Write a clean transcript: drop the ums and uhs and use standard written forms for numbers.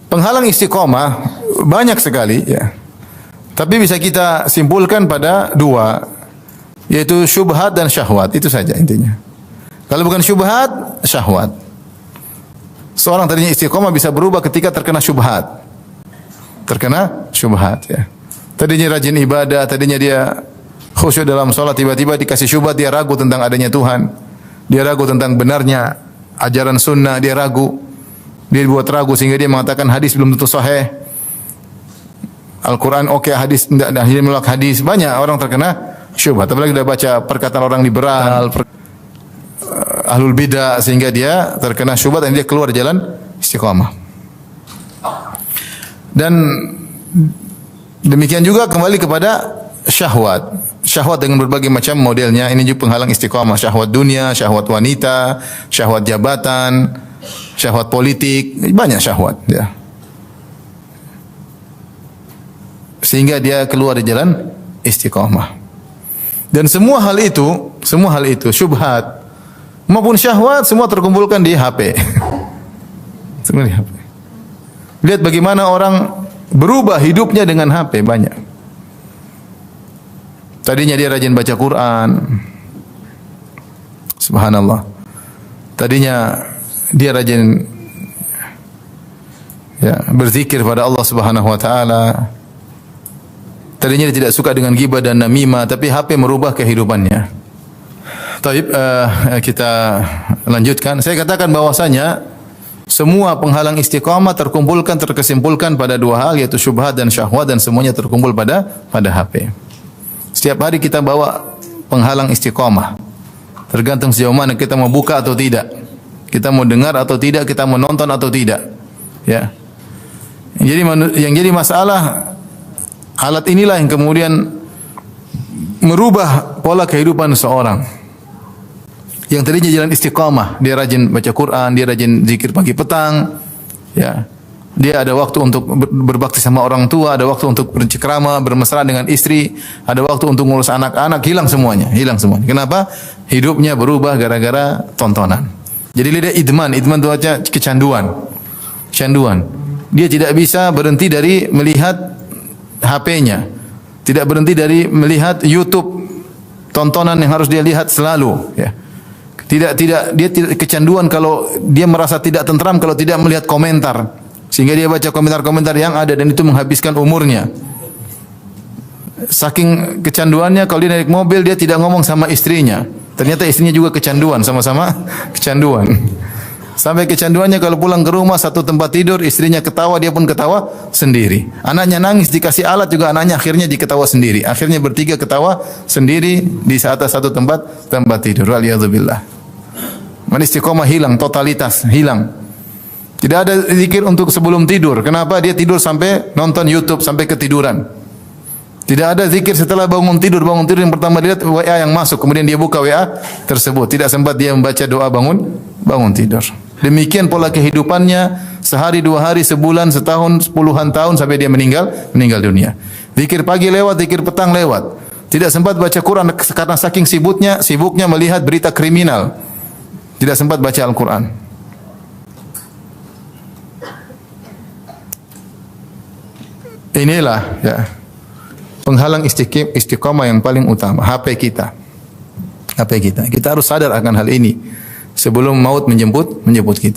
Penghalang istiqomah banyak sekali ya. Tapi bisa kita simpulkan pada dua, yaitu syubhat dan syahwat, itu saja intinya. Kalau bukan syubhat, syahwat. Seorang tadinya istiqomah bisa berubah ketika terkena syubhat. Terkena syubhat ya. Tadinya rajin ibadah, tadinya dia khusyuk dalam sholat, tiba-tiba dikasih syubhat, dia ragu tentang adanya Tuhan. Dia ragu tentang benarnya ajaran sunnah, dia ragu. Dia buat ragu sehingga dia mengatakan hadis belum tentu sahih. Al-Quran oke, hadis tidak, dia menolak hadis. Banyak orang terkena syubhat. Apalagi dia baca perkataan orang liberal, ahlul bidah, sehingga dia terkena syubhat dan dia keluar jalan istiqamah. Dan demikian juga kembali kepada syahwat. Syahwat dengan berbagai macam modelnya. Ini juga penghalang istiqamah. Syahwat dunia, syahwat wanita, syahwat jabatan, syahwat politik, banyak syahwat ya. Sehingga dia keluar di jalan istiqamah. Dan semua hal itu syubhat maupun syahwat semua terkumpulkan di HP. Semua di HP. Lihat bagaimana orang berubah hidupnya dengan HP, banyak. Tadinya dia rajin baca Quran. Subhanallah. Tadinya dia rajin ya, berzikir pada Allah Subhanahu wa taala. Tadinya dia tidak suka dengan ghibah dan namimah, tapi HP merubah kehidupannya. Taib, kita lanjutkan. Saya katakan bahwasanya semua penghalang istiqamah terkesimpulkan pada dua hal, yaitu syubhat dan syahwat, dan semuanya terkumpul pada HP. Setiap hari kita bawa penghalang istiqamah. Tergantung sejauh mana kita mau buka atau tidak. Kita mau dengar atau tidak, kita mau nonton atau tidak. Ya. Yang jadi masalah, alat inilah yang kemudian merubah pola kehidupan seorang. Yang tadinya jalan istiqamah, dia rajin baca Quran, dia rajin zikir pagi petang, ya. Dia ada waktu untuk berbakti sama orang tua, ada waktu untuk bercengkrama, bermesra dengan istri, ada waktu untuk ngurus anak-anak, hilang semuanya. Kenapa? Hidupnya berubah gara-gara tontonan. Jadi dia idman itu kecanduan. Dia tidak bisa berhenti dari melihat HP-nya. Tidak berhenti dari melihat YouTube, tontonan yang harus dia lihat selalu, ya. Dia tidak kecanduan kalau dia merasa tidak tentram kalau tidak melihat komentar. Sehingga dia baca komentar-komentar yang ada dan itu menghabiskan umurnya. Saking kecanduannya, kalau dia naik mobil dia tidak ngomong sama istrinya. Ternyata istrinya juga kecanduan, sama-sama kecanduan. Sampai kecanduannya kalau pulang ke rumah satu tempat tidur, istrinya ketawa, dia pun ketawa sendiri. Anaknya nangis, dikasih alat juga anaknya akhirnya diketawa sendiri. Akhirnya bertiga ketawa sendiri di atas satu tempat tidur. Waliyadzubillah. Istiqomah hilang, totalitas hilang. Tidak ada zikir untuk sebelum tidur. Kenapa? Dia tidur sampai nonton YouTube sampai ketiduran. Tidak ada zikir setelah bangun tidur. Bangun tidur yang pertama dilihat WA yang masuk, kemudian dia buka WA tersebut. Tidak sempat dia membaca doa bangun tidur. Demikian pola kehidupannya sehari, dua hari, sebulan, setahun, puluhan tahun sampai dia meninggal dunia. Zikir pagi lewat, zikir petang lewat. Tidak sempat baca Quran karena saking sibuknya melihat berita kriminal. Tidak sempat baca Al-Quran. Inilah ya penghalang istiqamah yang paling utama, HP kita. Kita harus sadar akan hal ini sebelum maut menjemput kita.